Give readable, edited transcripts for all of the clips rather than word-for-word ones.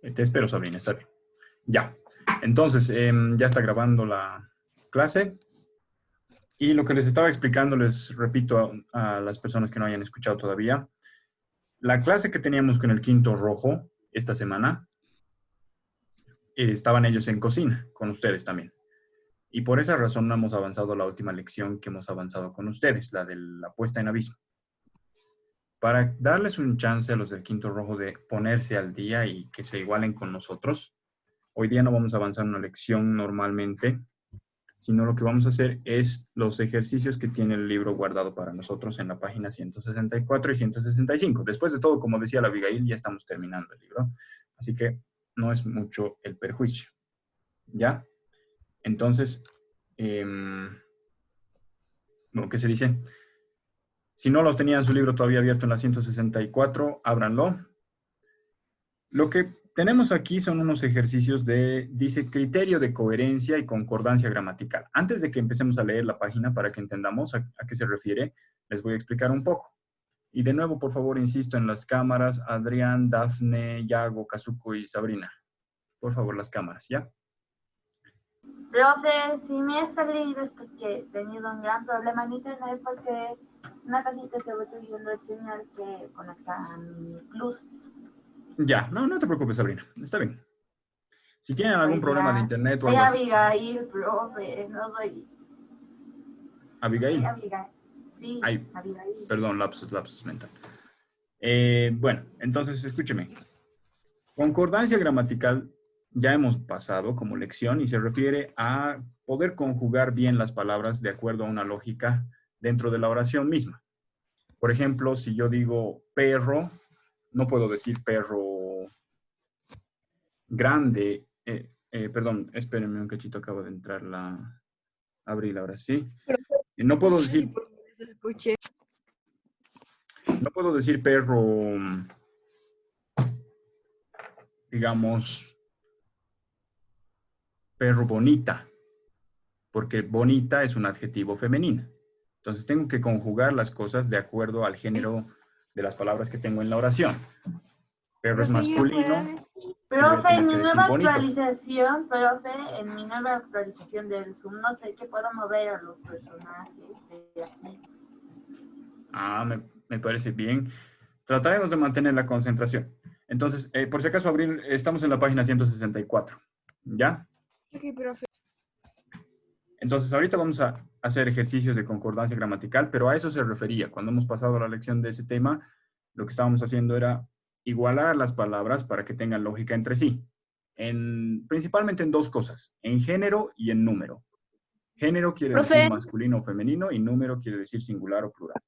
Te espero, Sabrina, está bien. Ya. Entonces, ya está grabando la clase. Y lo que les estaba explicando, les repito a las personas que no hayan escuchado todavía, la clase que teníamos con el quinto rojo esta semana, estaban ellos en cocina, con ustedes también. Y por esa razón no hemos avanzado a la última lección que hemos avanzado con ustedes, la de la puesta en abismo. Para darles un chance a los del quinto rojo de ponerse al día y que se igualen con nosotros, hoy día no vamos a avanzar una lección normalmente, sino lo que vamos a hacer es los ejercicios que tiene el libro guardado para nosotros en la página 164 y 165. Después de todo, como decía la Abigail, ya estamos terminando el libro, así que no es mucho el perjuicio. ¿Ya? Entonces, bueno, ¿qué se dice? Si no los tenían su libro todavía abierto en la 164, ábranlo. Lo que tenemos aquí son unos ejercicios dice, criterio de coherencia y concordancia gramatical. Antes de que empecemos a leer la página para que entendamos a qué se refiere, les voy a explicar un poco. Y de nuevo, por favor, insisto en las cámaras, Adrián, Dafne, Yago, Kazuko y Sabrina. Por favor, las cámaras, ¿ya? Profe, si me he salido es porque he tenido un gran problema en internet porque una casita se va subiendo el señal que conecta a mi plus. Ya, no te preocupes, Sabrina, está bien. Si tienen algún Pues problema de ya, internet o soy algo así. Abigail, profe, no soy... Soy Abigail. Abigail, sí, Ay, Abigail. perdón, lapsus mental. Bueno, entonces escúcheme. Concordancia gramatical ya hemos pasado como lección y se refiere a poder conjugar bien las palabras de acuerdo a una lógica dentro de la oración misma. Por ejemplo, si yo digo perro, no puedo decir perro grande. Perdón, espérenme un cachito, acabo de entrar la Abril ahora sí. No puedo decir, no puedo decir perro, digamos, perro bonita, porque bonita es un adjetivo femenino. Entonces tengo que conjugar las cosas de acuerdo al género de las palabras que tengo en la oración. Perro es masculino, voy a Profe, tener que decir bonito. en mi nueva actualización del Zoom, no sé qué puedo mover a los personajes de aquí. Ah, me parece bien. Trataremos de mantener la concentración. Entonces, por si acaso, Abril, estamos en la página 164. ¿Ya? Ok, profe. Entonces, ahorita vamos a hacer ejercicios de concordancia gramatical, pero a eso se refería. Cuando hemos pasado la lección de ese tema, lo que estábamos haciendo era igualar las palabras para que tengan lógica entre sí. Principalmente en dos cosas, en género y en número. Género quiere decir Profe, masculino o femenino y número quiere decir singular o plural.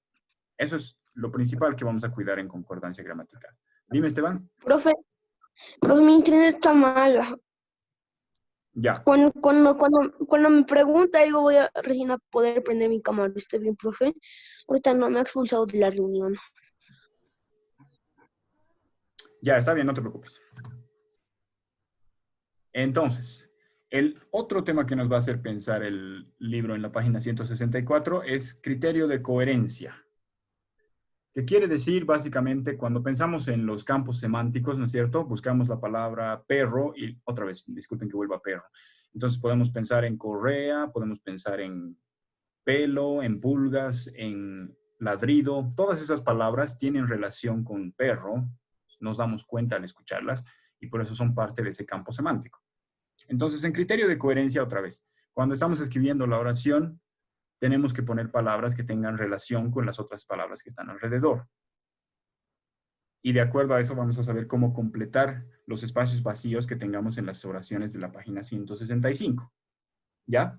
Eso es lo principal que vamos a cuidar en concordancia gramatical. Dime, Esteban. profe, mi internet está mala. Ya. Cuando me pregunta algo, voy a recién a poder prender mi cámara. ¿Está bien, profe? Ahorita no me ha expulsado de la reunión. Ya, está bien, no te preocupes. Entonces, el otro tema que nos va a hacer pensar el libro en la página 164 es criterio de coherencia. ¿Qué quiere decir básicamente cuando pensamos en los campos semánticos, ¿no es cierto? Buscamos la palabra perro y otra vez, disculpen que vuelva perro. Entonces podemos pensar en correa, podemos pensar en pelo, en pulgas, en ladrido. Todas esas palabras tienen relación con perro, nos damos cuenta al escucharlas y por eso son parte de ese campo semántico. Entonces, en criterio de coherencia, otra vez, cuando estamos escribiendo la oración, tenemos que poner palabras que tengan relación con las otras palabras que están alrededor. Y de acuerdo a eso vamos a saber cómo completar los espacios vacíos que tengamos en las oraciones de la página 165. ¿Ya?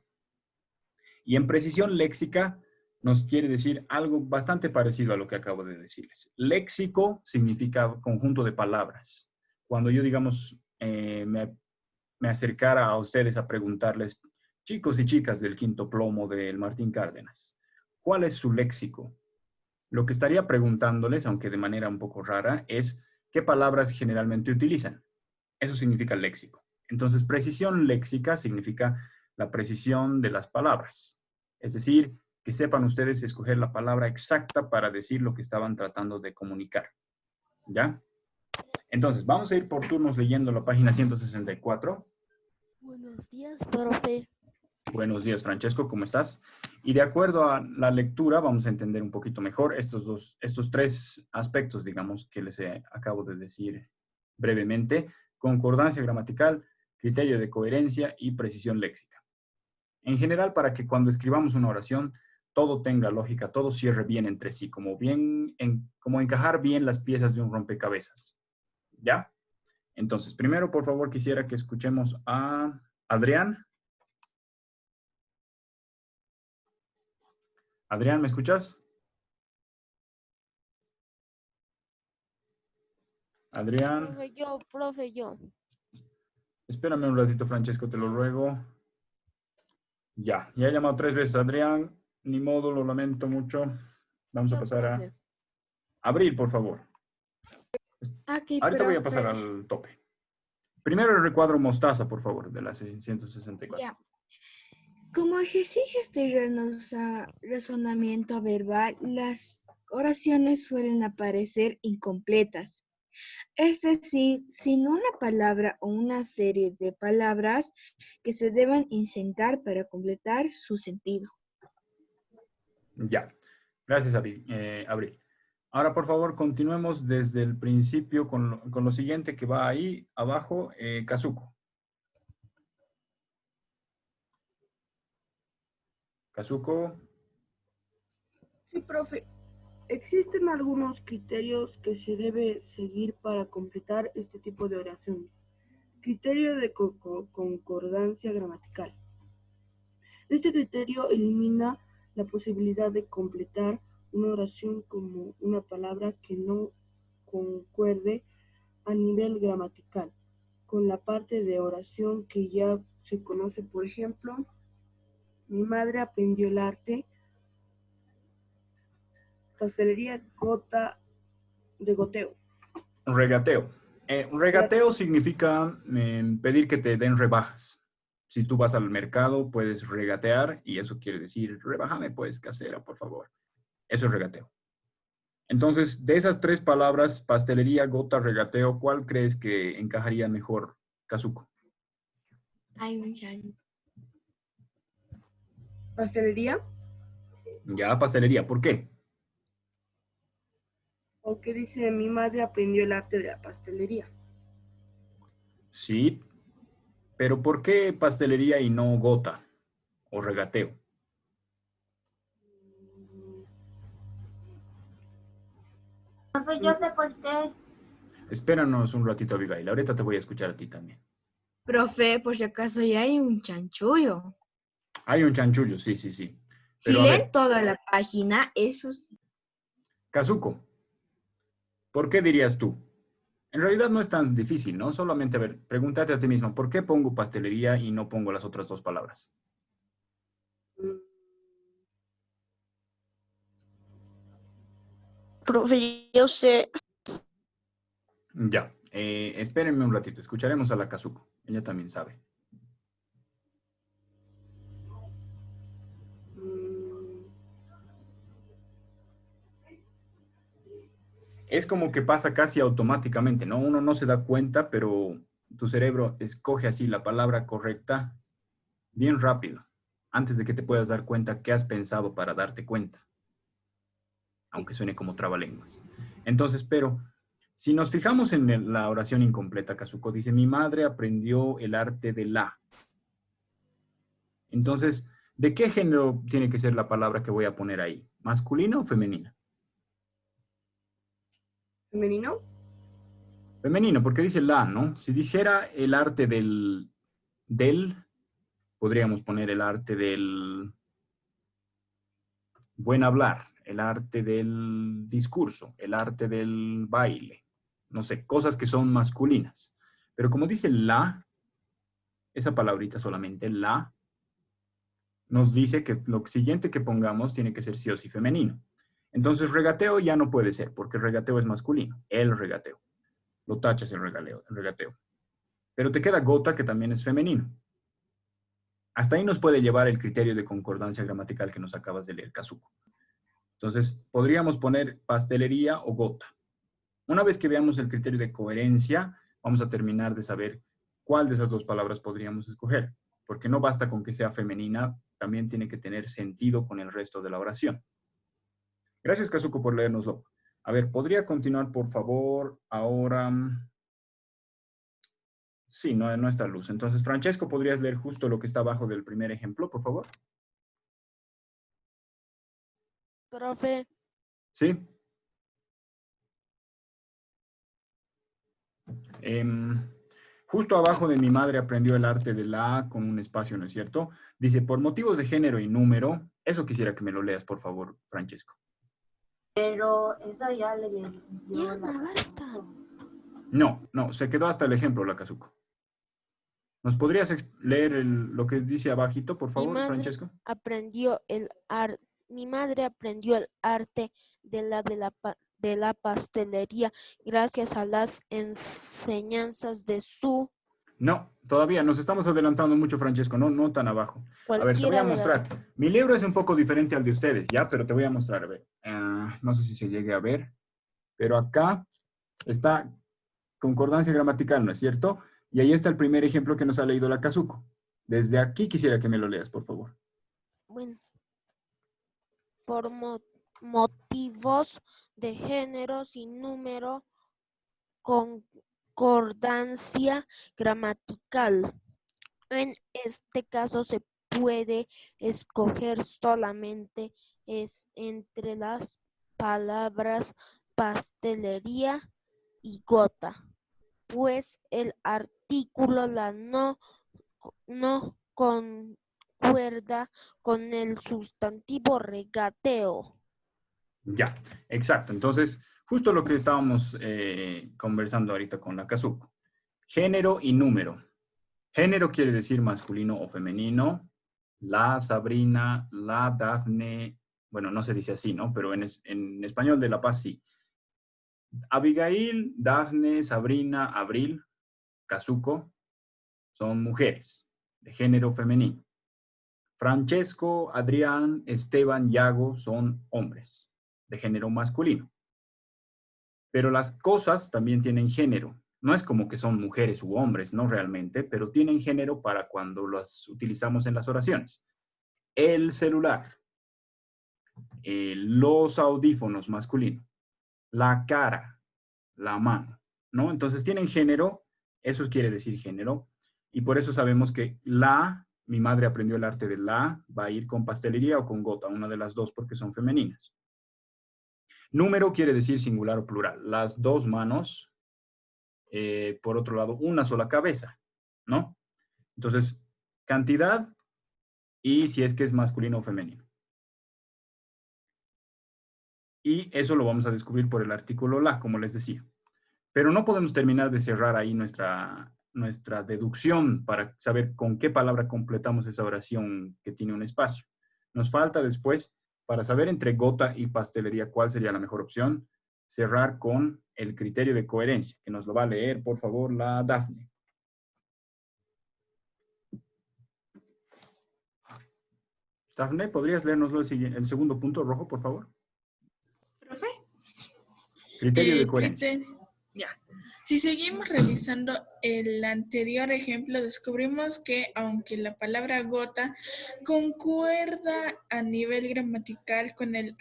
Y en precisión léxica nos quiere decir algo bastante parecido a lo que acabo de decirles. Léxico significa conjunto de palabras. Cuando yo, digamos, me acercara a ustedes a preguntarles, chicos y chicas del quinto plomo del Martín Cárdenas, ¿cuál es su léxico? Lo que estaría preguntándoles, aunque de manera un poco rara, es ¿qué palabras generalmente utilizan? Eso significa léxico. Entonces, precisión léxica significa la precisión de las palabras. Es decir, que sepan ustedes escoger la palabra exacta para decir lo que estaban tratando de comunicar. ¿Ya? Entonces, vamos a ir por turnos leyendo la página 164. Buenos días, profe. Buenos días, Francesco, ¿cómo estás? Y de acuerdo a la lectura, vamos a entender un poquito mejor estos tres aspectos, digamos, que les acabo de decir brevemente: concordancia gramatical, criterio de coherencia y precisión léxica. En general, para que cuando escribamos una oración, todo tenga lógica, todo cierre bien entre sí, como encajar bien las piezas de un rompecabezas. ¿Ya? Entonces, primero, por favor, quisiera que escuchemos a Adrián. Adrián, ¿me escuchas? Adrián. Profe, yo. Espérame un ratito, Francesco, te lo ruego. Ya he llamado 3 veces a Adrián. Ni modo, lo lamento mucho. Vamos a pasar a Abril, por favor. Aquí, Ahorita voy a profe. pasar al tope. Primero el recuadro mostaza, por favor, de la 164. Ya. Como ejercicios de razonamiento verbal, las oraciones suelen aparecer incompletas. Es decir, sin una palabra o una serie de palabras que se deban insertar para completar su sentido. Ya. Gracias, Abril. Ahora, por favor, continuemos desde el principio con lo siguiente que va ahí abajo, Kazuko. Kazuko. Sí, profe. Existen algunos criterios que se debe seguir para completar este tipo de oraciones. Criterio de concordancia gramatical. Este criterio elimina la posibilidad de completar una oración como una palabra que no concuerde a nivel gramatical con la parte de oración que ya se conoce. Por ejemplo, mi madre aprendió el arte, pastelería, gota de goteo. Regateo. Regateo significa pedir que te den rebajas. Si tú vas al mercado, puedes regatear y eso quiere decir, rebájame pues, casera, por favor. Eso es regateo. Entonces, de esas 3 palabras, pastelería, gota, regateo, ¿cuál crees que encajaría mejor, Kazuko? Hay un chancho. Pastelería, Ya, pastelería. ¿Por qué? porque dice mi madre aprendió el arte de la pastelería. Sí, pero ¿por qué pastelería y no gota o regateo? Profe, yo sé por qué. Espéranos un ratito, Abigail. Ahorita te voy a escuchar a ti también. Profe, por si acaso ya hay un chanchullo. Hay un chanchullo, sí. Si Pero a leen ver, toda la página, eso sí. Kazuko, ¿por qué dirías tú? En realidad no es tan difícil, ¿no? Solamente, a ver, pregúntate a ti mismo, ¿por qué pongo pastelería y no pongo las otras 2 palabras? Profe, yo sé. Ya, espérenme un ratito, escucharemos a la Kazuko. Ella también sabe. Es como que pasa casi automáticamente, ¿no? Uno no se da cuenta, pero tu cerebro escoge así la palabra correcta bien rápido, antes de que te puedas dar cuenta qué has pensado para darte cuenta, aunque suene como trabalenguas. Entonces, pero si nos fijamos en la oración incompleta, Kazuko dice, mi madre aprendió el arte de la. Entonces, ¿de qué género tiene que ser la palabra que voy a poner ahí? ¿Masculina o femenina? ¿Femenino? Femenino, porque dice la, ¿no? Si dijera el arte del, podríamos poner el arte del buen hablar, el arte del discurso, el arte del baile, no sé, cosas que son masculinas. Pero como dice la, esa palabrita solamente, la, nos dice que lo siguiente que pongamos tiene que ser sí o sí femenino. Entonces, regateo ya no puede ser, porque regateo es masculino, el regateo. Lo tachas el regateo. Pero te queda gota, que también es femenino. Hasta ahí nos puede llevar el criterio de concordancia gramatical que nos acabas de leer, Kazuko. Entonces, podríamos poner pastelería o gota. Una vez que veamos el criterio de coherencia, vamos a terminar de saber cuál de esas dos palabras podríamos escoger. Porque no basta con que sea femenina, también tiene que tener sentido con el resto de la oración. Gracias, Kazuko, por leérnoslo. A ver, ¿podría continuar, por favor? Ahora... Sí, no está luz. Entonces, Francesco, ¿podrías leer justo lo que está abajo del primer ejemplo, por favor? Profe, Sí. Justo abajo de mi madre aprendió el arte de la con un espacio, ¿no es cierto? Dice, por motivos de género y número, eso quisiera que me lo leas, por favor, Francesco. Pero eso ya le dio Diana, la... basta. No, se quedó hasta el ejemplo, la Kazuko. ¿Nos podrías leer lo que dice abajito, por favor, Francesco? Mi madre aprendió el arte de la pastelería gracias a las enseñanzas de su... No, todavía nos estamos adelantando mucho, Francesco, no tan abajo. A ver, te voy a Cualquiera de mostrar. las... Mi libro es un poco diferente al de ustedes, ¿ya? Pero te voy a mostrar, a ver. No sé si se llegue a ver, pero acá está concordancia gramatical, ¿no es cierto? Y ahí está el primer ejemplo que nos ha leído la Kazuko. Desde aquí quisiera que me lo leas, por favor. Bueno, por motivos de género y número, concordancia gramatical. En este caso se puede escoger solamente entre las palabras pastelería y gota, pues el artículo no concuerda con el sustantivo regateo. Ya, exacto. Entonces, justo lo que estábamos conversando ahorita con la Kazuko. Género y número. Género quiere decir masculino o femenino. La Sabrina, la Dafne, bueno, no se dice así, ¿no? Pero en español de La Paz sí. Abigail, Dafne, Sabrina, Abril, Kazuko son mujeres de género femenino. Francesco, Adrián, Esteban, Yago son hombres de género masculino. Pero las cosas también tienen género. No es como que son mujeres u hombres, no realmente, pero tienen género para cuando las utilizamos en las oraciones. El celular, los audífonos masculino, la cara, la mano, ¿no? Entonces tienen género, eso quiere decir género, y por eso sabemos que mi madre aprendió el arte de la, va a ir con pastelería o con gota, una de las dos porque son femeninas. Número quiere decir singular o plural, las dos manos, por otro lado, una sola cabeza, ¿no? Entonces, cantidad y si es que es masculino o femenino. Y eso lo vamos a descubrir por el artículo la, como les decía. Pero no podemos terminar de cerrar ahí nuestra deducción para saber con qué palabra completamos esa oración que tiene un espacio. Nos falta después, para saber entre gota y pastelería cuál sería la mejor opción, cerrar con el criterio de coherencia, que nos lo va a leer, por favor, la Dafne. Dafne, ¿podrías leernoslo el segundo punto rojo, por favor? ¿Profe? Criterio de coherencia. Ya. Si seguimos revisando el anterior ejemplo, descubrimos que aunque la palabra gota concuerda a nivel gramatical con el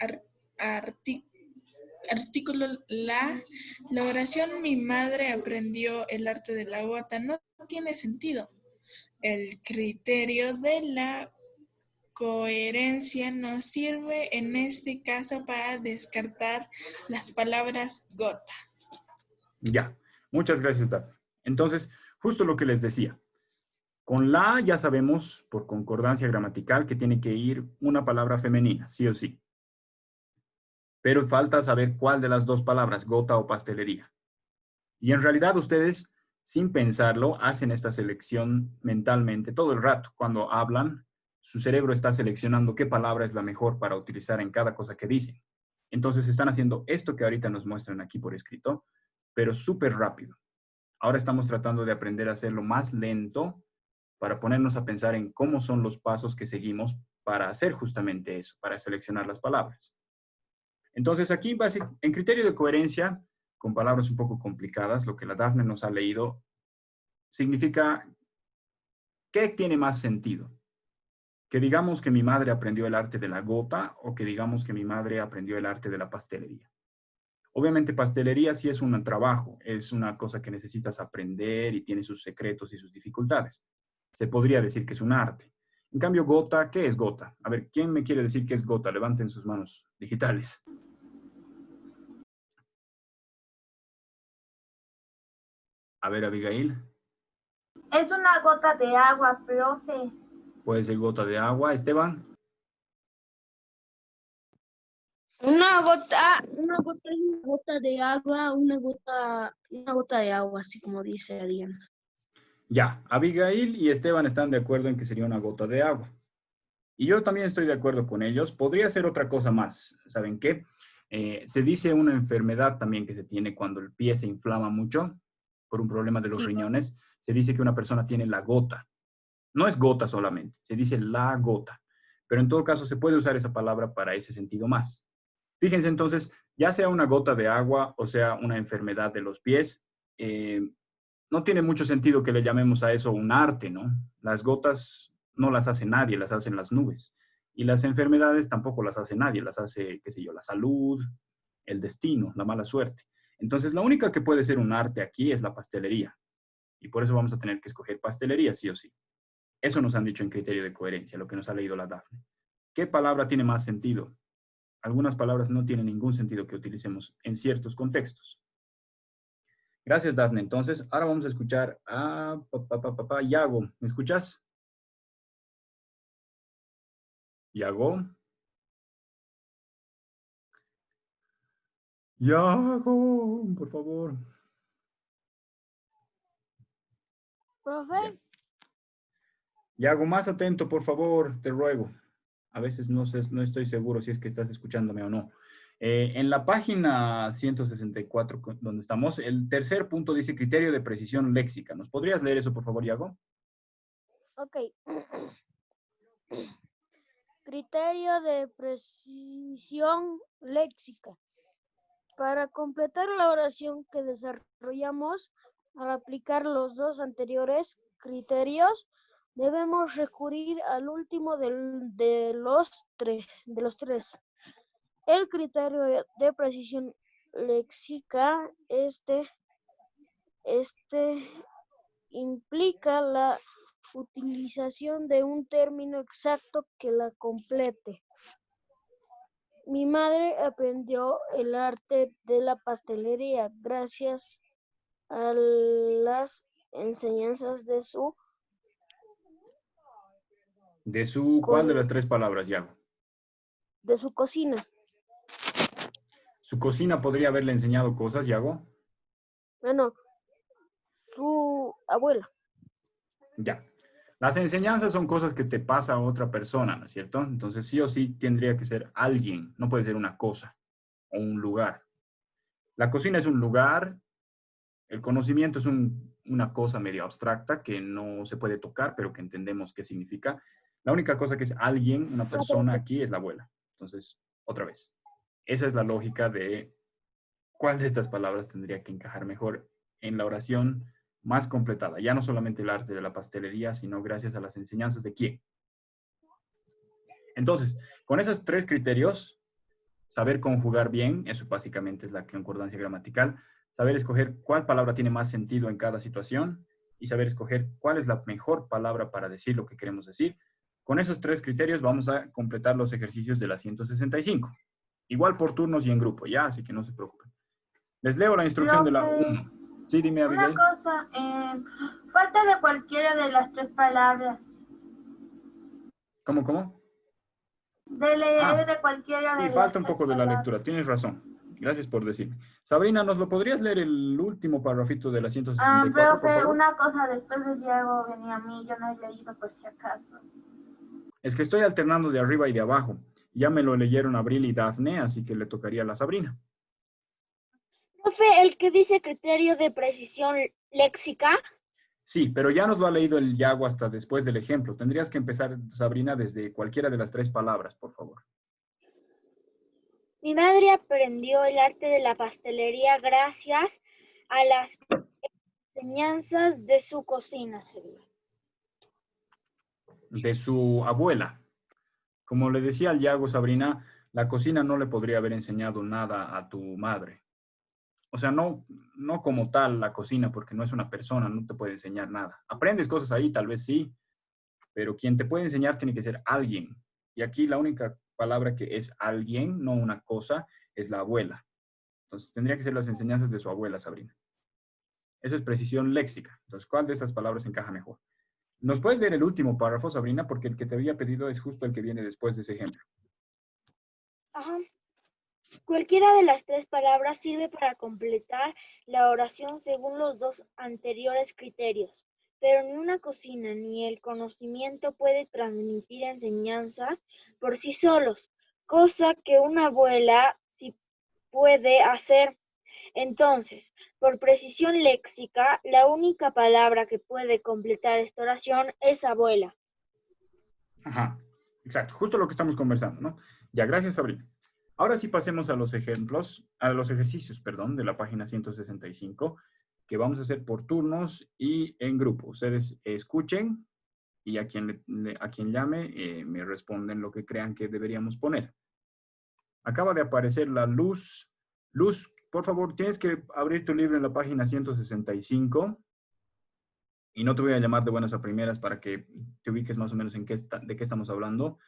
artículo la oración mi madre aprendió el arte de la gota no tiene sentido. El criterio de la coherencia nos sirve en este caso para descartar las palabras gota. Ya, muchas gracias, Dafne. Entonces, justo lo que les decía. Con la ya sabemos, por concordancia gramatical, que tiene que ir una palabra femenina, sí o sí. Pero falta saber cuál de las dos palabras, gota o pastelería. Y en realidad ustedes, sin pensarlo, hacen esta selección mentalmente todo el rato. Cuando hablan, su cerebro está seleccionando qué palabra es la mejor para utilizar en cada cosa que dicen. Entonces están haciendo esto que ahorita nos muestran aquí por escrito, pero súper rápido. Ahora estamos tratando de aprender a hacerlo más lento para ponernos a pensar en cómo son los pasos que seguimos para hacer justamente eso, para seleccionar las palabras. Entonces aquí, en criterio de coherencia, con palabras un poco complicadas, lo que la Dafne nos ha leído, significa, ¿qué tiene más sentido? Que digamos que mi madre aprendió el arte de la gota o que digamos que mi madre aprendió el arte de la pastelería. Obviamente pastelería sí es un trabajo, es una cosa que necesitas aprender y tiene sus secretos y sus dificultades. Se podría decir que es un arte. En cambio, gota, ¿qué es gota? A ver, ¿quién me quiere decir qué es gota? Levanten sus manos digitales. A ver, Abigail. Es una gota de agua, profe. Puede ser gota de agua. Esteban. Una gota es una gota de agua, una gota de agua, así como dice Adriana. Ya, Abigail y Esteban están de acuerdo en que sería una gota de agua. Y yo también estoy de acuerdo con ellos. Podría ser otra cosa más. ¿Saben qué? Se dice una enfermedad también que se tiene cuando el pie se inflama mucho por un problema de los riñones. Se dice que una persona tiene la gota. No es gota solamente, se dice la gota. Pero en todo caso se puede usar esa palabra para ese sentido más. Fíjense entonces, ya sea una gota de agua o sea una enfermedad de los pies, no tiene mucho sentido que le llamemos a eso un arte, ¿no? Las gotas no las hace nadie, las hacen las nubes. Y las enfermedades tampoco las hace nadie, las hace, qué sé yo, la salud, el destino, la mala suerte. Entonces, la única que puede ser un arte aquí es la pastelería. Y por eso vamos a tener que escoger pastelería, sí o sí. Eso nos han dicho en criterio de coherencia, lo que nos ha leído la Dafne. ¿Qué palabra tiene más sentido? Algunas palabras no tienen ningún sentido que utilicemos en ciertos contextos. Gracias, Dafne. Entonces, ahora vamos a escuchar a Yago. ¿Me escuchas? Yago. Yago, por favor. Profe, Yago, más atento, por favor, te ruego. A veces no estoy seguro si es que estás escuchándome o no. En la página 164, donde estamos, el tercer punto dice criterio de precisión léxica. ¿Nos podrías leer eso, por favor, Yago? ok. Criterio de precisión léxica. Para completar la oración que desarrollamos, al aplicar los dos anteriores criterios, debemos recurrir al último de los tres. El criterio de precisión léxica, implica la utilización de un término exacto que la complete. Mi madre aprendió el arte de la pastelería gracias a las enseñanzas de su... ¿De su cuál de las tres palabras, Yago? de su cocina. ¿Su cocina podría haberle enseñado cosas, Yago? Bueno, su abuela. Ya. Las enseñanzas son cosas que te pasa a otra persona, ¿no es cierto? Entonces, sí o sí tendría que ser alguien, no puede ser una cosa o un lugar. La cocina es un lugar, el conocimiento es una cosa medio abstracta que no se puede tocar, pero que entendemos qué significa. La única cosa que es alguien, una persona aquí, es la abuela. Entonces, otra vez. Esa es la lógica de cuál de estas palabras tendría que encajar mejor en la oración más completada. Ya no solamente el arte de la pastelería, sino gracias a las enseñanzas de quién. Entonces, con esos tres criterios, saber conjugar bien, eso básicamente es la concordancia gramatical, saber escoger cuál palabra tiene más sentido en cada situación y saber escoger cuál es la mejor palabra para decir lo que queremos decir. Con esos tres criterios vamos a completar los ejercicios de la 165. Igual por turnos y en grupo, ya, así que no se preocupen. Les leo la instrucción de la 1. Sí, dime, Abigail. Una cosa, falta de cualquiera de las tres palabras. ¿Cómo? De leer de cualquiera de Sí, las falta un tres poco de la palabras. lectura, tienes razón. Gracias por decirme. Sabrina, ¿nos lo podrías leer el último parrafito de la 164, por Profe, favor? una cosa, después de Diego venía a mí, yo no he leído por si acaso. Es que estoy alternando de arriba y de abajo. Ya me lo leyeron Abril y Dafne, así que le tocaría a la Sabrina. Profe, el que dice criterio de precisión léxica. Sí, pero ya nos lo ha leído el Yago hasta después del ejemplo. Tendrías que empezar, Sabrina, desde cualquiera de las tres palabras, por favor. Mi madre aprendió el arte de la pastelería gracias a las enseñanzas de su cocina, señor. De su abuela. Como le decía al Yago, Sabrina, la cocina no le podría haber enseñado nada a tu madre. O sea, no como tal la cocina, porque no es una persona, no te puede enseñar nada. Aprendes cosas ahí, tal vez sí, pero quien te puede enseñar tiene que ser alguien. Y aquí la única palabra que es alguien, no una cosa, es la abuela. Entonces, tendría que ser las enseñanzas de su abuela, Sabrina. Eso es precisión léxica. Entonces, ¿cuál de estas palabras encaja mejor? ¿Nos puedes leer el último párrafo, Sabrina? Porque el que te había pedido es justo el que viene después de ese ejemplo. Ajá. Cualquiera de las tres palabras sirve para completar la oración según los dos anteriores criterios, pero ni una cocina ni el conocimiento puede transmitir enseñanza por sí solos, cosa que una abuela sí puede hacer. Entonces, por precisión léxica, la única palabra que puede completar esta oración es abuela. Ajá, exacto, justo lo que estamos conversando, ¿no? Ya, gracias, Sabrina. Ahora sí pasemos a los ejemplos, a los ejercicios, perdón, de la página 165, que vamos a hacer por turnos y en grupo. Ustedes escuchen y a quien llame me responden lo que crean que deberíamos poner. Acaba de aparecer la Luz. Luz, por favor, tienes que abrir tu libro en la página 165 y no te voy a llamar de buenas a primeras para que te ubiques más o menos en de qué estamos hablando,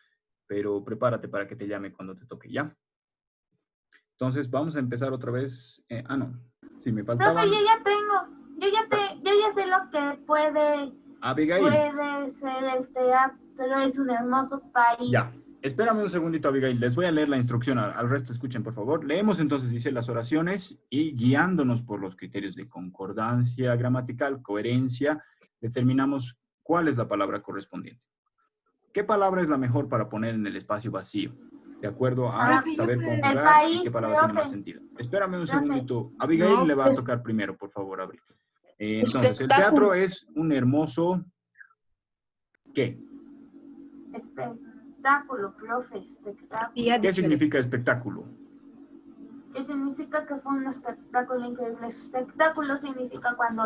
pero prepárate para que te llame cuando te toque, ¿ya? Entonces, vamos a empezar otra vez. No. Sí, me Profe, faltaban. yo ya tengo, yo ya sé lo que puede Abigail. ser el teatro, es un hermoso país. Ya. Espérame un segundito, Abigail. Les voy a leer la instrucción. Al resto, escuchen, por favor. Leemos entonces, dice, las oraciones y guiándonos por los criterios de concordancia gramatical, coherencia, determinamos cuál es la palabra correspondiente. ¿Qué palabra es la mejor para poner en el espacio vacío? De acuerdo a Profe, saber yo puedo. conjugar El país, y qué palabra tiene más profe. sentido. Espérame un Profe. segundito. Abigail No, le va a pues, tocar primero, por favor, Abril. Entonces, el espectáculo. teatro es un hermoso... ¿Qué? Espectáculo, profe, espectáculo. Sí, ya ¿Qué dicho el significa espectáculo? ¿Qué significa que fue un espectáculo increíble? Espectáculo significa cuando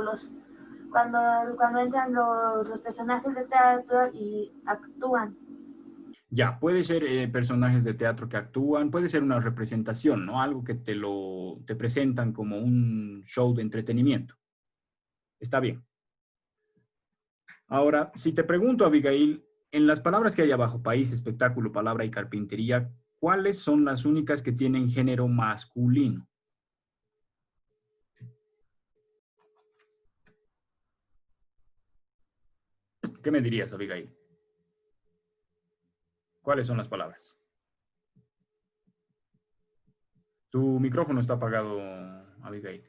entran los personajes de teatro y actúan. Ya, puede ser personajes de teatro que actúan, puede ser una representación, ¿no? Algo que te presentan como un show de entretenimiento. Está bien. Ahora, si te pregunto, Abigail, en las palabras que hay abajo, país, espectáculo, palabra y carpintería, ¿cuáles son las únicas que tienen género masculino? ¿Qué me dirías, Abigail? ¿Cuáles son las palabras? Tu micrófono está apagado, Abigail.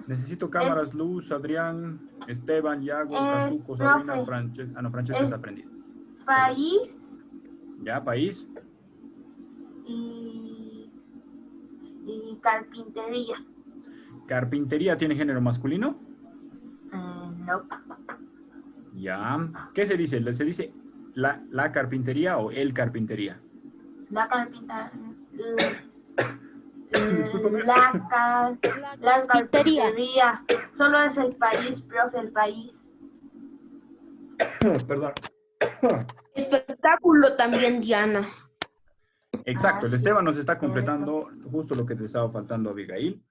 Necesito cámaras, Luz, Adrián, Esteban, Yago, Kazuko, Sabrina, profe, Francesca. No, Francesca está aprendiendo. País Ya, país. y carpintería. ¿Carpintería tiene género masculino? No. Ya. ¿Qué se dice? ¿Se dice la carpintería o el carpintería? La carpintería. Discúlpame. La carpintería. Solo es el país, profe, el país. Perdón. Espectáculo también, Diana. Exacto, el Esteban nos está completando justo lo que te estaba faltando, Abigail.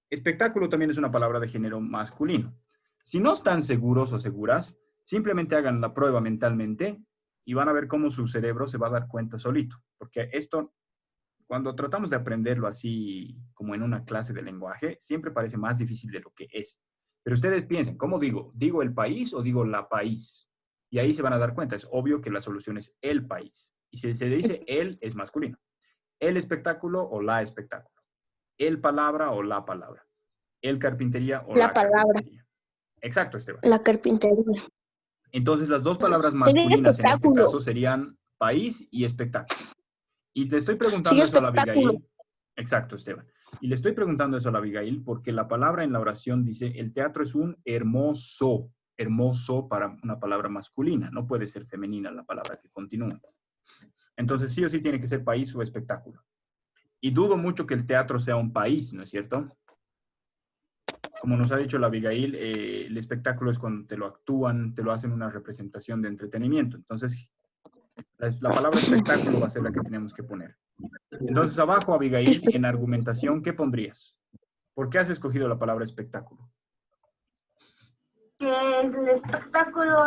Espectáculo también es una palabra de género masculino. Si no están seguros o seguras, simplemente hagan la prueba mentalmente y van a ver cómo su cerebro se va a dar cuenta solito. Porque esto, cuando tratamos de aprenderlo así como en una clase de lenguaje, siempre parece más difícil de lo que es. Pero ustedes piensen, ¿cómo digo? ¿Digo el país o digo la país? Y ahí se van a dar cuenta. Es obvio que la solución es el país. Y si se dice el, es masculino. El espectáculo o la espectáculo. El palabra o la palabra. El carpintería o La palabra. carpintería. Exacto, Esteban. La carpintería. Entonces, las dos palabras Sería masculinas en este espectáculo. caso serían país y espectáculo. Y te estoy preguntando Sería eso a la espectáculo. Abigail. Exacto, Esteban. Y le estoy preguntando eso a la Abigail porque la palabra en la oración dice, el teatro es un hermoso. Hermoso para una palabra masculina. No puede ser femenina la palabra que continúa. Entonces, sí o sí tiene que ser país o espectáculo. Y dudo mucho que el teatro sea un país, ¿no es cierto? Como nos ha dicho la Abigail, el espectáculo es cuando te lo actúan, te lo hacen una representación de entretenimiento. Entonces, la palabra espectáculo va a ser la que tenemos que poner. Entonces, abajo, Abigail, en argumentación, ¿qué pondrías? ¿Por qué has escogido la palabra espectáculo? Que el espectáculo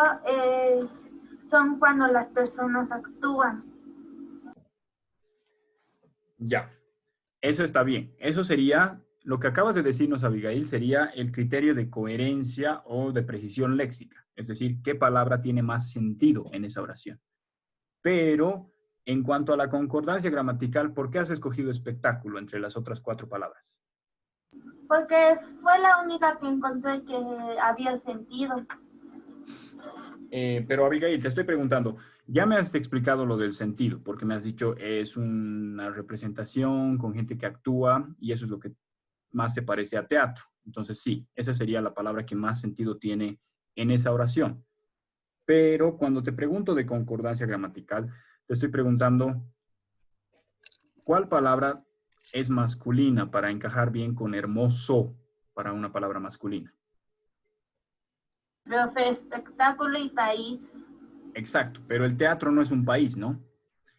son cuando las personas actúan. Ya, eso está bien. Eso sería, lo que acabas de decirnos, Abigail, sería el criterio de coherencia o de precisión léxica. Es decir, qué palabra tiene más sentido en esa oración. Pero, en cuanto a la concordancia gramatical, ¿por qué has escogido espectáculo entre las otras 4 palabras? Porque fue la única que encontré que había sentido. Pero Abigail, te estoy preguntando, ya me has explicado lo del sentido, porque me has dicho es una representación con gente que actúa y eso es lo que más se parece a teatro. Entonces sí, esa sería la palabra que más sentido tiene en esa oración. Pero cuando te pregunto de concordancia gramatical, te estoy preguntando, ¿cuál palabra es masculina para encajar bien con hermoso para una palabra masculina? Profe, espectáculo y país. Exacto, pero el teatro no es un país, ¿no?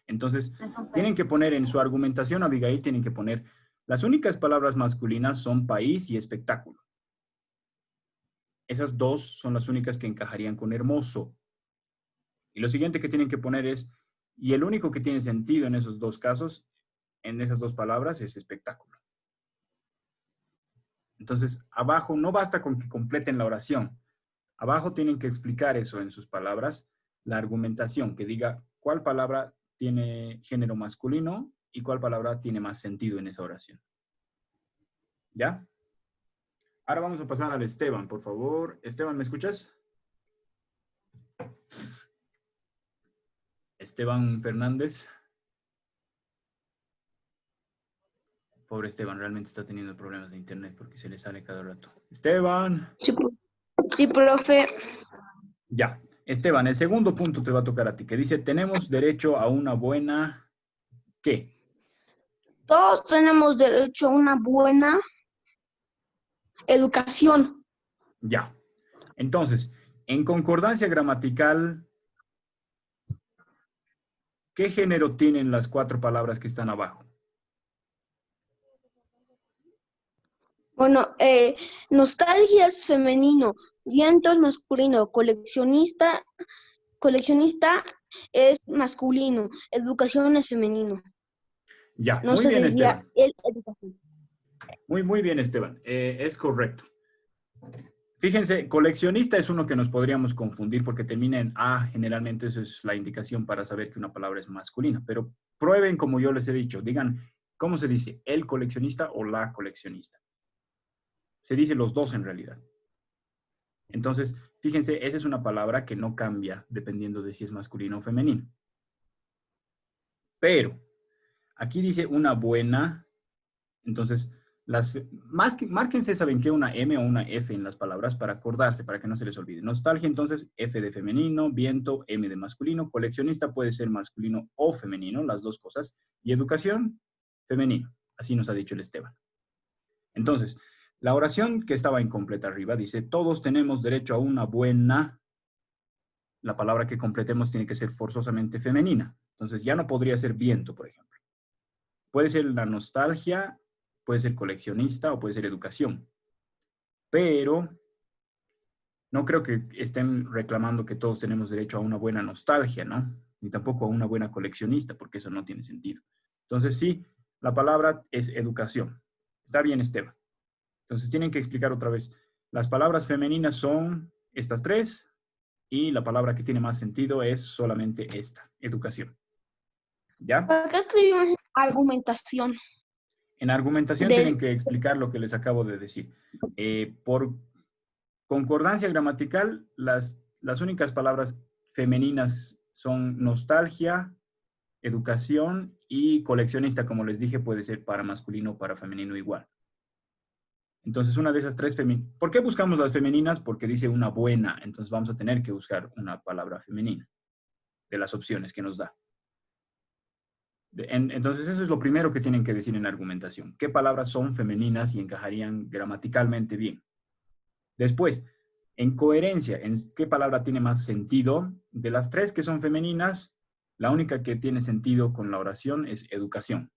Entonces, tienen que poner en su argumentación, Abigail, tienen que poner, las únicas palabras masculinas son país y espectáculo. Esas 2 son las únicas que encajarían con hermoso. Y lo siguiente que tienen que poner es, y el único que tiene sentido en esos 2 casos, en esas 2 palabras, es espectáculo. Entonces, abajo no basta con que completen la oración. Abajo tienen que explicar eso en sus palabras, la argumentación, que diga cuál palabra tiene género masculino y cuál palabra tiene más sentido en esa oración. ¿Ya? Ahora vamos a pasar al Esteban, por favor. Esteban, ¿me escuchas? Esteban Fernández. Pobre Esteban, realmente está teniendo problemas de internet porque se le sale cada rato. Esteban. Sí, profe. Ya. Esteban, el segundo punto te va a tocar a ti, que dice, tenemos derecho a una buena... ¿Qué? Todos tenemos derecho a una buena educación. Ya. Entonces, en concordancia gramatical, ¿qué género tienen las 4 palabras que están abajo? Bueno, nostalgia es femenino, viento es masculino, coleccionista es masculino, educación es femenino. Ya, No muy se bien, diría Esteban. educación. Muy bien, Esteban. Es correcto. Fíjense, coleccionista es uno que nos podríamos confundir porque termina en A, generalmente eso es la indicación para saber que una palabra es masculina, pero prueben como yo les he dicho, digan, ¿cómo se dice? ¿El coleccionista o la coleccionista? Se dice los 2 en realidad. Entonces, fíjense, esa es una palabra que no cambia dependiendo de si es masculino o femenino. Pero, aquí dice una buena, entonces, márquense, ¿saben qué? Una M o una F en las palabras para acordarse, para que no se les olvide. Nostalgia, entonces, F de femenino, viento, M de masculino, coleccionista puede ser masculino o femenino, las 2 cosas, y educación, femenino. Así nos ha dicho el Esteban. Entonces, la oración que estaba incompleta arriba dice, todos tenemos derecho a una buena, la palabra que completemos tiene que ser forzosamente femenina. Entonces, ya no podría ser viento, por ejemplo. Puede ser la nostalgia, puede ser coleccionista o puede ser educación. Pero no creo que estén reclamando que todos tenemos derecho a una buena nostalgia, ¿no? Ni tampoco a una buena coleccionista, porque eso no tiene sentido. Entonces, sí, la palabra es educación. Está bien, Esteban. Entonces, tienen que explicar otra vez. Las palabras femeninas son estas 3 y la palabra que tiene más sentido es solamente esta, educación. ¿Ya? ¿Para qué escribimos argumentación? En argumentación tienen que explicar lo que les acabo de decir. Por concordancia gramatical, las únicas palabras femeninas son nostalgia, educación y coleccionista, como les dije, puede ser para masculino o para femenino igual. Entonces, una de esas 3 femeninas. ¿Por qué buscamos las femeninas? Porque dice una buena. Entonces, vamos a tener que buscar una palabra femenina de las opciones que nos da. Entonces, eso es lo primero que tienen que decir en la argumentación. ¿Qué palabras son femeninas y encajarían gramaticalmente bien? Después, en coherencia, ¿en qué palabra tiene más sentido? De las tres que son femeninas, la única que tiene sentido con la oración es educación.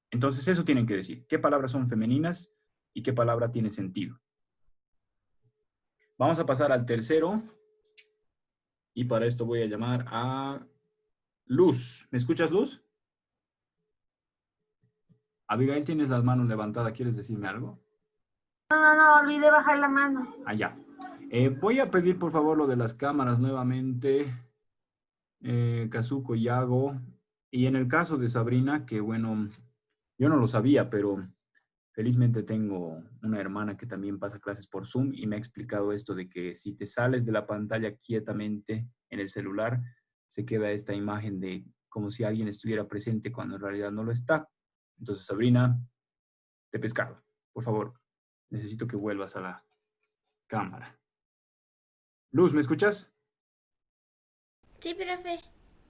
Entonces, eso tienen que decir. ¿Qué palabras son femeninas y qué palabra tiene sentido? Vamos a pasar al tercero. Y para esto voy a llamar a Luz. ¿Me escuchas, Luz? Abigail, tienes las manos levantadas. ¿Quieres decirme algo? No, olvidé bajar la mano. Allá. Voy a pedir, por favor, lo de las cámaras nuevamente. Kazuko, Yago. Y en el caso de Sabrina, que bueno, yo no lo sabía, pero felizmente tengo una hermana que también pasa clases por Zoom y me ha explicado esto de que si te sales de la pantalla quietamente en el celular, se queda esta imagen de como si alguien estuviera presente cuando en realidad no lo está. Entonces, Sabrina, te he pescado. Por favor, necesito que vuelvas a la cámara. Luz, ¿me escuchas? Sí, profe.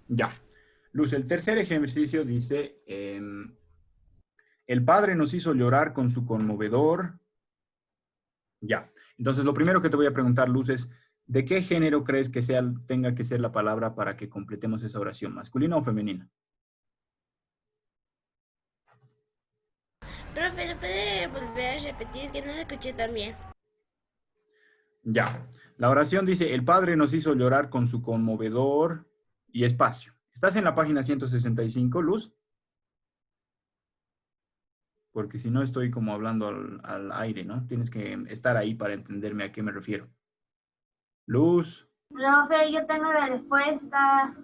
Ya. Luz, el tercer ejercicio dice, el padre nos hizo llorar con su conmovedor. Ya. Entonces, lo primero que te voy a preguntar, Luz, es, ¿de qué género crees que tenga que ser la palabra para que completemos esa oración? ¿Masculina o femenina? Profe, ¿lo puede volver a repetir? Es que no lo escuché tan bien. Ya. La oración dice, el padre nos hizo llorar con su conmovedor y espacio. ¿Estás en la página 165, Luz? Porque si no estoy como hablando al aire, ¿no? Tienes que estar ahí para entenderme a qué me refiero. Luz. Profe, yo tengo la respuesta.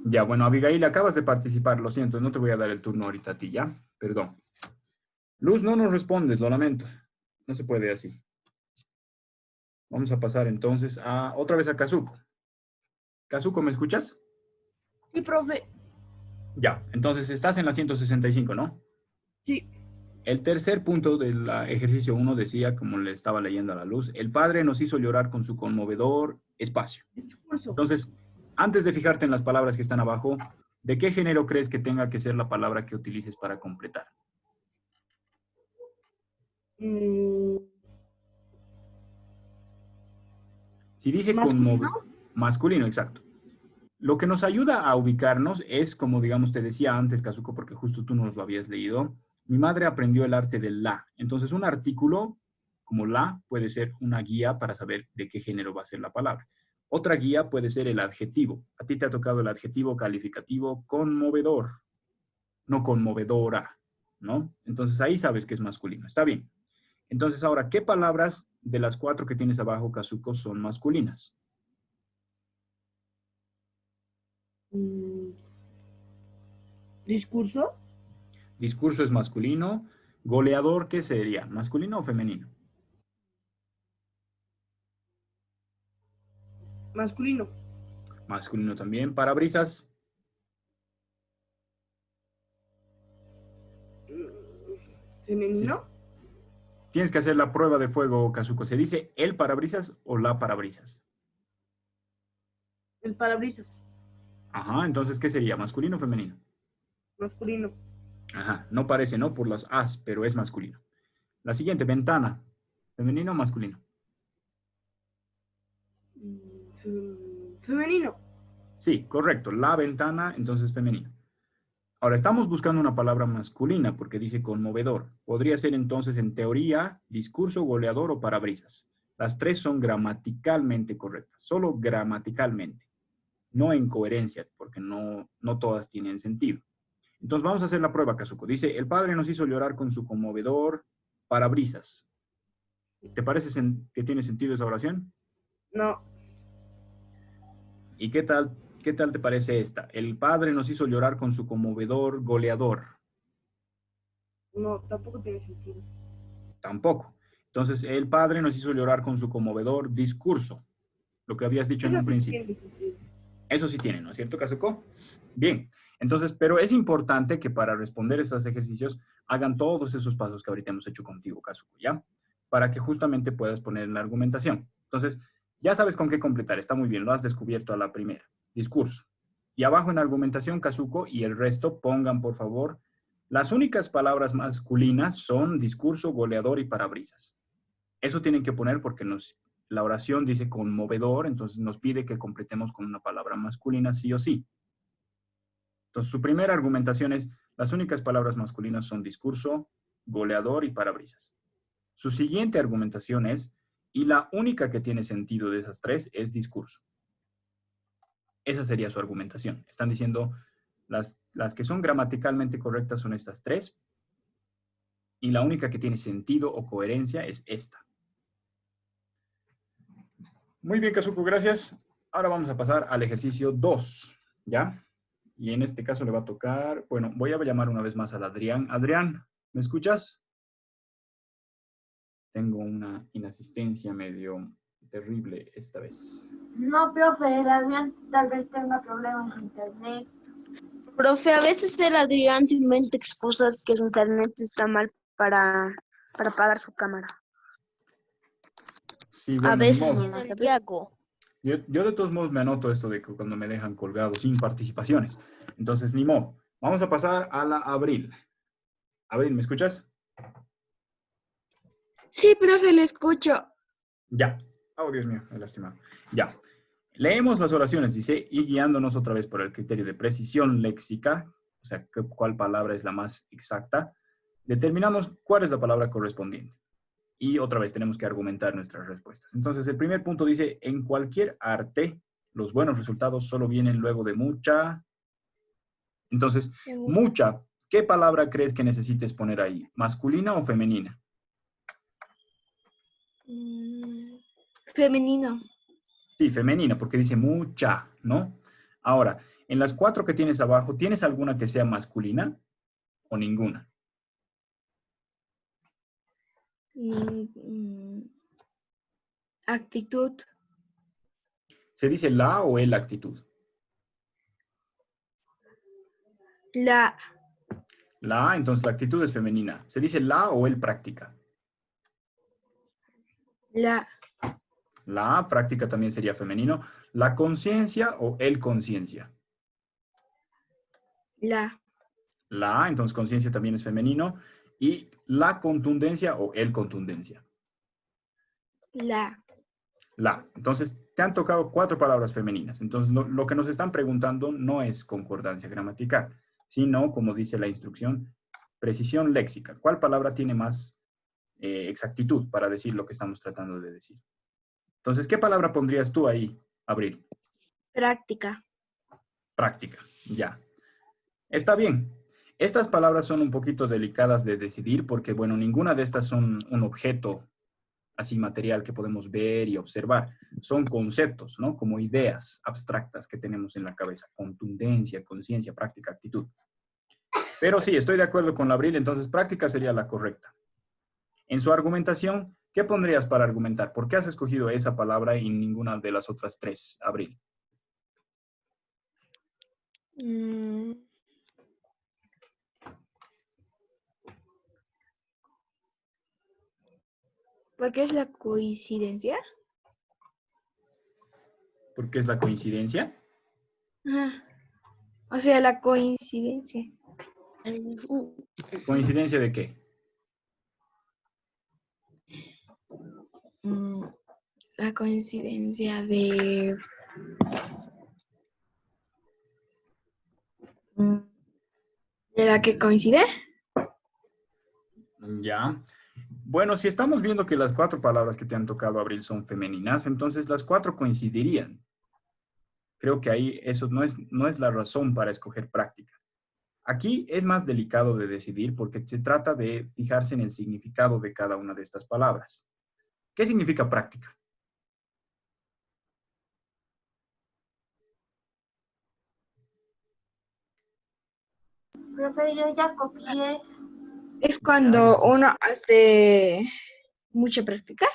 Ya, bueno, Abigail, acabas de participar, lo siento, no te voy a dar el turno ahorita a ti, ¿ya? Perdón. Luz, no nos respondes, lo lamento. No se puede así. Vamos a pasar entonces otra vez a Kazuko. Kazuko, ¿me escuchas? Sí, profe. Ya, entonces estás en la 165, ¿no? Sí. El tercer punto del ejercicio 1 decía, como le estaba leyendo a la Luz, el padre nos hizo llorar con su conmovedor espacio. Discurso. Entonces, antes de fijarte en las palabras que están abajo, ¿de qué género crees que tenga que ser la palabra que utilices para completar? Si dice ¿Masculino? masculino, exacto. Lo que nos ayuda a ubicarnos es, como digamos, te decía antes, Kazuko, porque justo tú nos lo habías leído, mi madre aprendió el arte del la. Entonces, un artículo como la puede ser una guía para saber de qué género va a ser la palabra. Otra guía puede ser el adjetivo. A ti te ha tocado el adjetivo calificativo conmovedor, no conmovedora, ¿no? Entonces, ahí sabes que es masculino. Está bien. Entonces, ahora, ¿qué palabras de las 4 que tienes abajo, Kazuko, son masculinas? Discurso. Discurso es masculino. Goleador, ¿qué sería? ¿Masculino o femenino? Masculino. Masculino también. Parabrisas. Femenino. Sí. Tienes que hacer la prueba de fuego, Kazuko. ¿Se dice el parabrisas o la parabrisas? El parabrisas. Ajá, entonces, ¿qué sería? ¿Masculino o femenino? Masculino. Ajá, no parece, ¿no? Por las as, pero es masculino. La siguiente, ventana. ¿Femenino o masculino? Femenino. Sí, correcto. La ventana, entonces femenino. Ahora, estamos buscando una palabra masculina porque dice conmovedor. Podría ser entonces, en teoría, discurso, goleador o parabrisas. Las tres son gramaticalmente correctas, solo gramaticalmente, no en coherencia, porque no todas tienen sentido. Entonces, vamos a hacer la prueba, Kazuko. Dice, el padre nos hizo llorar con su conmovedor parabrisas. ¿Te parece que tiene sentido esa oración? No. ¿Y qué tal te parece esta? El padre nos hizo llorar con su conmovedor goleador. No, tampoco tiene sentido. Tampoco. Entonces, el padre nos hizo llorar con su conmovedor discurso. Lo que habías dicho en un principio. Eso sí tiene, ¿no es cierto, Kazuko? Bien. Entonces, pero es importante que para responder esos ejercicios hagan todos esos pasos que ahorita hemos hecho contigo, Kazuko, ¿ya? Para que justamente puedas poner en la argumentación. Entonces, ya sabes con qué completar. Está muy bien, lo has descubierto a la primera. Discurso. Y abajo en argumentación, Kazuko, y el resto pongan, por favor, las únicas palabras masculinas son discurso, goleador y parabrisas. Eso tienen que poner porque la oración dice conmovedor, entonces nos pide que completemos con una palabra masculina sí o sí. Entonces, su primera argumentación es, las únicas palabras masculinas son discurso, goleador y parabrisas. Su siguiente argumentación es, y la única que tiene sentido de esas tres es discurso. Esa sería su argumentación. Están diciendo, las que son gramaticalmente correctas son estas tres, y la única que tiene sentido o coherencia es esta. Muy bien, Kazuko, gracias. Ahora vamos a pasar al ejercicio 2, ¿ya? Y en este caso le va a tocar, bueno, voy a llamar una vez más al Adrián. Adrián, ¿me escuchas? Tengo una inasistencia medio terrible esta vez. No, profe, el Adrián tal vez tenga problemas en internet. Profe, a veces el Adrián se inventa excusas que su internet está mal para apagar su cámara. Sí, A bueno, ni veces modo. nomás, ¿sabes? Yo de todos modos me anoto esto de que cuando me dejan colgado sin participaciones. Entonces, ni modo. Vamos a pasar a la Abril. Abril, ¿me escuchas? Sí, profe, le escucho. Ya. Oh, Dios mío, me he lastimado. Ya. Leemos las oraciones, dice, y guiándonos otra vez por el criterio de precisión léxica, o sea, cuál palabra es la más exacta, determinamos cuál es la palabra correspondiente. Y otra vez tenemos que argumentar nuestras respuestas. Entonces, el primer punto dice, en cualquier arte, los buenos resultados solo vienen luego de mucha. Entonces, mucha, ¿qué palabra crees que necesites poner ahí? ¿Masculina o femenina? Femenino. Sí, femenina, porque dice mucha, ¿no? Ahora, en las 4 que tienes abajo, ¿tienes alguna que sea masculina o ninguna? Actitud. ¿Se dice la o el actitud? La. La, entonces la actitud es femenina. ¿Se dice la o el práctica? La. La práctica también sería femenino. ¿La conciencia o el conciencia? La. La, entonces conciencia también es femenino. ¿Y la contundencia o el contundencia? La. La. Entonces, te han tocado 4 palabras femeninas. Entonces, lo que nos están preguntando no es concordancia gramatical, sino, como dice la instrucción, precisión léxica. ¿Cuál palabra tiene más exactitud para decir lo que estamos tratando de decir? Entonces, ¿qué palabra pondrías tú ahí, Abril? Práctica. Práctica, ya. Está bien. Estas palabras son un poquito delicadas de decidir porque, bueno, ninguna de estas son un objeto así material que podemos ver y observar. Son conceptos, ¿no? Como ideas abstractas que tenemos en la cabeza. Contundencia, conciencia, práctica, actitud. Pero sí, estoy de acuerdo con la Abril, entonces práctica sería la correcta. En su argumentación, ¿qué pondrías para argumentar? ¿Por qué has escogido esa palabra y ninguna de las otras 3, Abril? ¿Por qué es la coincidencia? ¿Por qué es la coincidencia? Ajá. O sea, la coincidencia. ¿Coincidencia de qué? La coincidencia de... ¿De la que coincide? Ya. Bueno, si estamos viendo que las 4 palabras que te han tocado, Abril, son femeninas, entonces las 4 coincidirían. Creo que ahí eso no es la razón para escoger práctica. Aquí es más delicado de decidir porque se trata de fijarse en el significado de cada una de estas palabras. ¿Qué significa práctica? Profe, yo ya copié. Es cuando uno hace mucha práctica.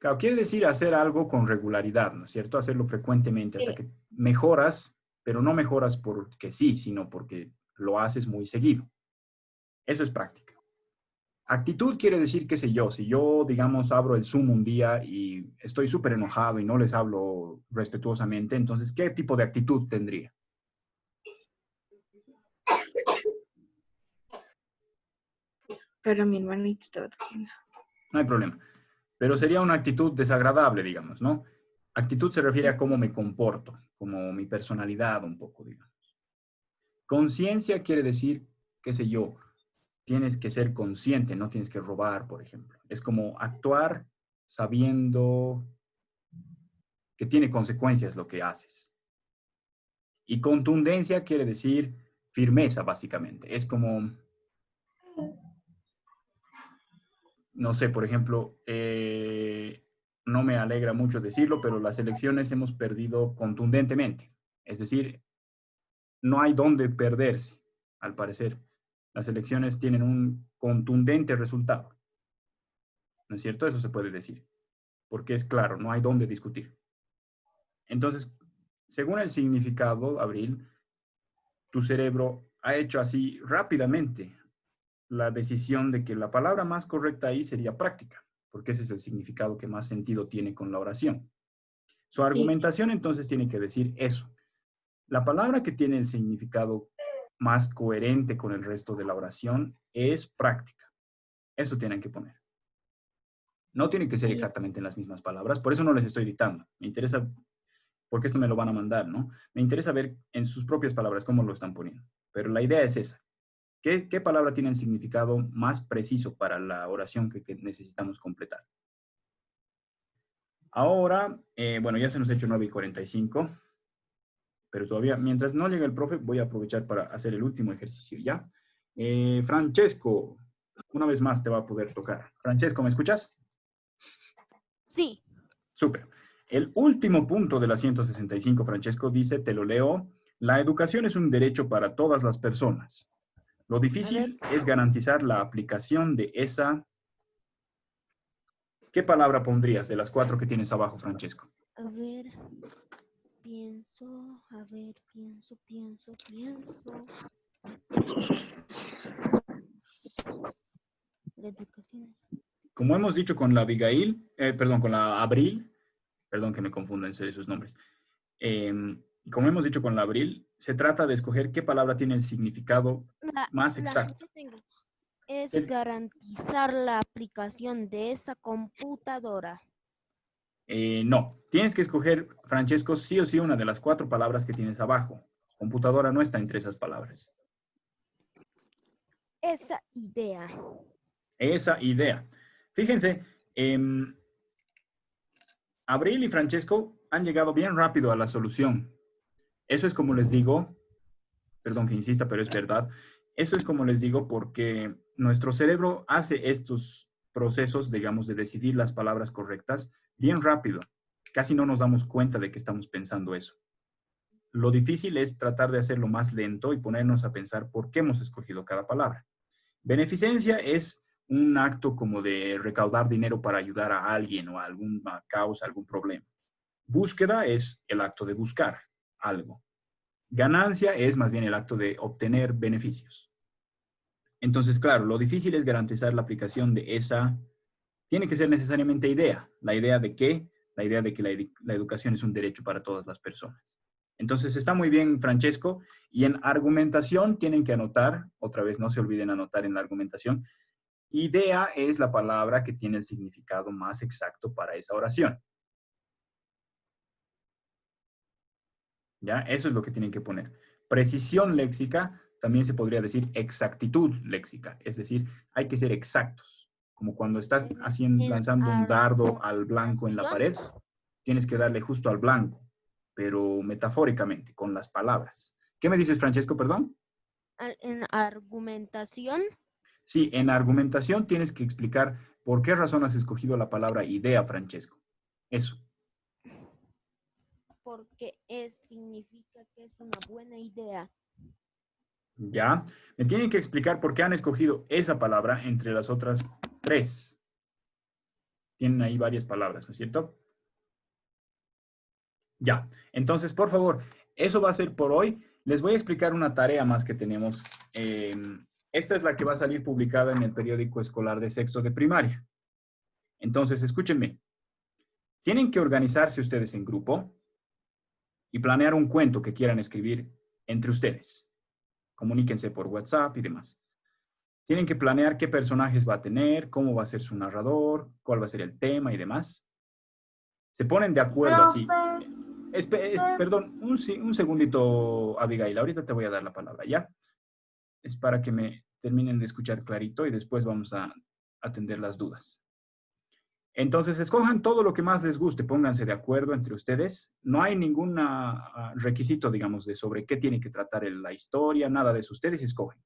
Claro, quiere decir hacer algo con regularidad, ¿no es cierto? Hacerlo frecuentemente hasta que mejoras, pero no mejoras porque sí, sino porque lo haces muy seguido. Eso es práctica. Actitud quiere decir, qué sé yo, si yo, digamos, abro el Zoom un día y estoy súper enojado y no les hablo respetuosamente, entonces, ¿qué tipo de actitud tendría? Pero mi hermanito estaba tocando. No hay problema. Pero sería una actitud desagradable, digamos, ¿no? Actitud se refiere a cómo me comporto, como mi personalidad un poco, digamos. Conciencia quiere decir, qué sé yo, tienes que ser consciente, no tienes que robar, por ejemplo. Es como actuar sabiendo que tiene consecuencias lo que haces. Y contundencia quiere decir firmeza, básicamente. Es como, no sé, por ejemplo, no me alegra mucho decirlo, pero las elecciones hemos perdido contundentemente. Es decir, no hay dónde perderse, al parecer. Las elecciones tienen un contundente resultado. ¿No es cierto? Eso se puede decir. Porque es claro, no hay dónde discutir. Entonces, según el significado, Abril, tu cerebro ha hecho así rápidamente la decisión de que la palabra más correcta ahí sería práctica, porque ese es el significado que más sentido tiene con la oración. Su argumentación entonces tiene que decir eso. La palabra que tiene el significado más coherente con el resto de la oración es práctica. Eso tienen que poner. No tiene que ser exactamente en las mismas palabras, por eso no les estoy dictando. Me interesa, porque esto me lo van a mandar, ¿no? Me interesa ver en sus propias palabras cómo lo están poniendo. Pero la idea es esa. ¿Qué palabra tiene el significado más preciso para la oración que necesitamos completar? Ahora, bueno, ya se nos ha hecho 9:45, pero todavía, mientras no llegue el profe, voy a aprovechar para hacer el último ejercicio, ¿ya? Francesco, una vez más te va a poder tocar. Francesco, ¿me escuchas? Sí. Súper. El último punto de la 165, Francesco, dice, te lo leo, la educación es un derecho para todas las personas. Lo difícil es garantizar la aplicación de esa... ¿Qué palabra pondrías de las 4 que tienes abajo, Francesco? A ver, pienso. La educación. Como hemos dicho con la Abigail, con la Abril, perdón que me confundo en serio sus nombres. Como hemos dicho con la Abril, se trata de escoger qué palabra tiene el significado más exacto. Es garantizar la aplicación de esa computadora. No, tienes que escoger, Francesco, sí o sí una de las 4 palabras que tienes abajo. Computadora no está entre esas palabras. Esa idea. Esa idea. Fíjense, Abril y Francesco han llegado bien rápido a la solución. Eso es como les digo, perdón que insista, pero es verdad. Eso es como les digo porque nuestro cerebro hace estos procesos, digamos, de decidir las palabras correctas bien rápido. Casi no nos damos cuenta de que estamos pensando eso. Lo difícil es tratar de hacerlo más lento y ponernos a pensar por qué hemos escogido cada palabra. Beneficencia es un acto como de recaudar dinero para ayudar a alguien o a alguna causa, algún problema. Búsqueda es el acto de buscar algo. Ganancia es más bien el acto de obtener beneficios. Entonces, claro, lo difícil es garantizar la aplicación de esa, tiene que ser necesariamente idea. La idea de que la educación es un derecho para todas las personas. Entonces, está muy bien, Francesco. Y en argumentación tienen que anotar, otra vez no se olviden anotar en la argumentación, idea es la palabra que tiene el significado más exacto para esa oración. ¿Ya? Eso es lo que tienen que poner. Precisión léxica, también se podría decir exactitud léxica. Es decir, hay que ser exactos. Como cuando estás lanzando un dardo al blanco en la pared, tienes que darle justo al blanco, pero metafóricamente, con las palabras. ¿Qué me dices, Francesco, perdón? En argumentación. Sí, en argumentación tienes que explicar por qué razón has escogido la palabra idea, Francesco. Eso. Porque significa que es una buena idea. ¿Ya? Me tienen que explicar por qué han escogido esa palabra entre las otras 3. Tienen ahí varias palabras, ¿no es cierto? Ya. Entonces, por favor, eso va a ser por hoy. Les voy a explicar una tarea más que tenemos. esta es la que va a salir publicada en el periódico escolar de sexto de primaria. Entonces, escúchenme. Tienen que organizarse ustedes en grupo y planear un cuento que quieran escribir entre ustedes. Comuníquense por WhatsApp y demás. Tienen que planear qué personajes va a tener, cómo va a ser su narrador, cuál va a ser el tema y demás. Se ponen de acuerdo así. Perdón, un segundito, Abigail. Ahorita te voy a dar la palabra, ¿ya? Es para que me terminen de escuchar clarito y después vamos a atender las dudas. Entonces, escojan todo lo que más les guste, pónganse de acuerdo entre ustedes. No hay ningún requisito, digamos, de sobre qué tiene que tratar la historia, nada de eso. Ustedes escogen.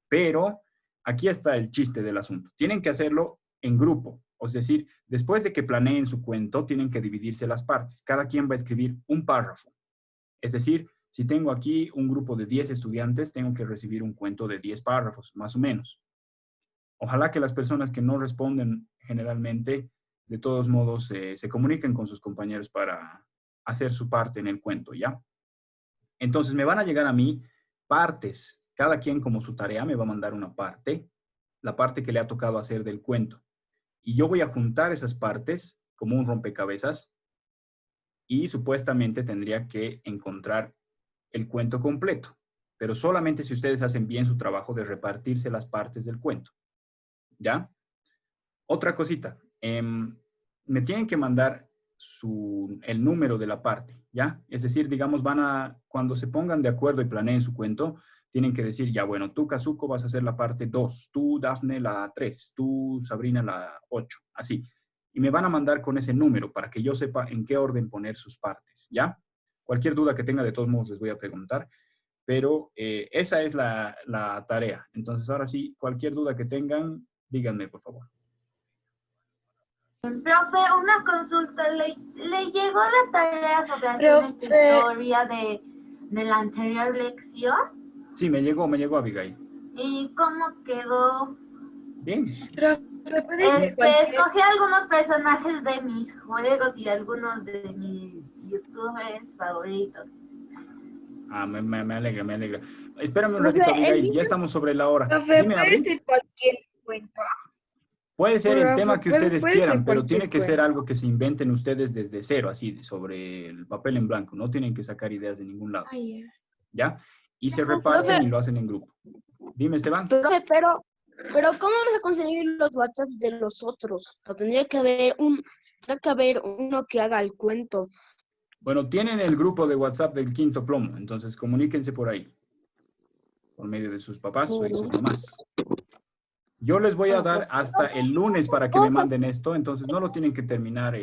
Pero aquí está el chiste del asunto. Tienen que hacerlo en grupo. Es decir, después de que planeen su cuento, tienen que dividirse las partes. Cada quien va a escribir un párrafo. Es decir, si tengo aquí un grupo de 10 estudiantes, tengo que recibir un cuento de 10 párrafos, más o menos. Ojalá que las personas que no responden generalmente, de todos modos, se comuniquen con sus compañeros para hacer su parte en el cuento, ¿ya? Entonces, me van a llegar a mí partes. Cada quien, como su tarea, me va a mandar una parte, la parte que le ha tocado hacer del cuento. Y yo voy a juntar esas partes como un rompecabezas y supuestamente tendría que encontrar el cuento completo, pero solamente si ustedes hacen bien su trabajo de repartirse las partes del cuento. ¿Ya? Otra cosita, me tienen que mandar el número de la parte, ¿ya? Es decir, digamos, cuando se pongan de acuerdo y planeen su cuento, tienen que decir, ya, bueno, tú, Kazuko, vas a hacer la parte 2, tú, Dafne, la 3, tú, Sabrina, la 8, así. Y me van a mandar con ese número para que yo sepa en qué orden poner sus partes, ¿ya? Cualquier duda que tenga, de todos modos, les voy a preguntar, pero esa es la tarea. Entonces, ahora sí, cualquier duda que tengan, díganme, por favor. Profe, una consulta. ¿Le llegó la tarea sobre hacer esta historia de la anterior lección? Sí, me llegó, Abigail. ¿Y cómo quedó? Bien. Escogí algunos personajes de mis juegos y algunos de mis youtubers favoritos. Me alegra. Espérame un ratito, Abigail, ya estamos sobre la hora. Profe, Dime, puede ser cualquier cuento. Puede ser el Profe, tema que ustedes quieran, pero cualquier tiene que ser cuento. algo que se inventen ustedes desde cero, así, sobre el papel en blanco. No tienen que sacar ideas de ningún lado. ¿Ya? Y se reparten y lo hacen en grupo. Dime, Esteban. Profe, pero ¿cómo vamos a conseguir los WhatsApp de los otros? O tendría que haber uno que haga el cuento. Bueno, tienen el grupo de WhatsApp del quinto plomo, entonces comuníquense por ahí, por medio de sus papás y sus mamás. Yo les voy a dar hasta el lunes para que me manden esto, entonces no lo tienen que terminar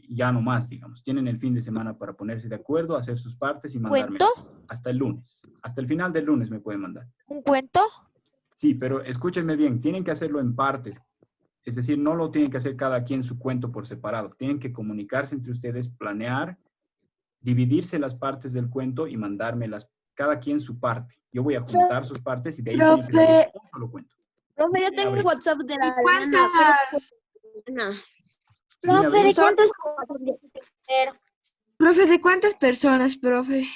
ya nomás, digamos. Tienen el fin de semana para ponerse de acuerdo, hacer sus partes y mandarme. Hasta el lunes. Hasta el final del lunes me pueden mandar. ¿Un cuento? Sí, pero escúchenme bien, tienen que hacerlo en partes. Es decir, no lo tienen que hacer cada quien su cuento por separado. Tienen que comunicarse entre ustedes, planear, dividirse las partes del cuento y mandármelas cada quien su parte. Yo voy a juntar sus partes y de ahí tienen que salir un solo cuento. Profe, yo tengo el WhatsApp de la Profe, ¿de cuántas personas, profe?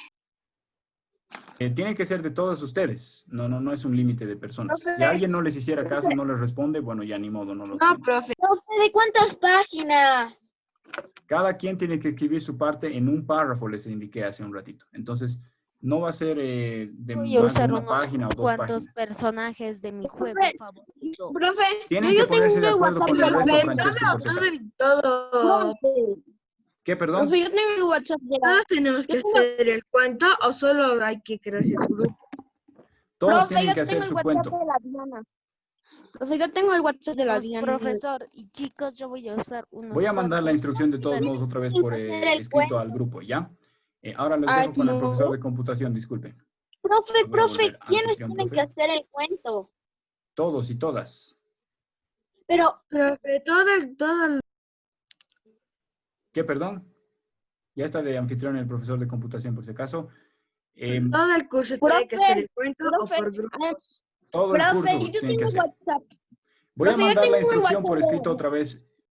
Tiene que ser de todos ustedes. No es un límite de personas. Si a alguien no les hiciera caso, no les responde, bueno, ya ni modo, no lo No, profe. Profe, ¿de cuántas páginas? Cada quien tiene que escribir su parte en un párrafo, les indiqué hace un ratito. Entonces, no va a ser de más de una página o 2 páginas. Personajes de mi juego favorito. Profe, tienen que ponerse de acuerdo con el resto, Francesco, por si acaso. Todo. ¿Qué, perdón? Profe, yo tengo el WhatsApp de ¿Todos tenemos que hacer el cuento o solo hay que crearse el grupo? Todos tienen que hacer su cuento. Profe, yo tengo el WhatsApp de la Diana. Profesor y chicos, yo voy a usar unos Voy a mandar la instrucción de todos modos otra vez por escrito al grupo, ¿ya? Ahora les dejo con el profesor de computación, disculpen. Profe, ¿quiénes tienen que hacer el cuento? Todos y todas. Pero, profe, todo. ¿Qué, perdón? Ya está de anfitrión el profesor de computación, por si acaso. Todo el curso tiene que hacer el cuento o por grupos. Todo el curso tiene que hacer. Voy a mandar la instrucción por escrito otra vez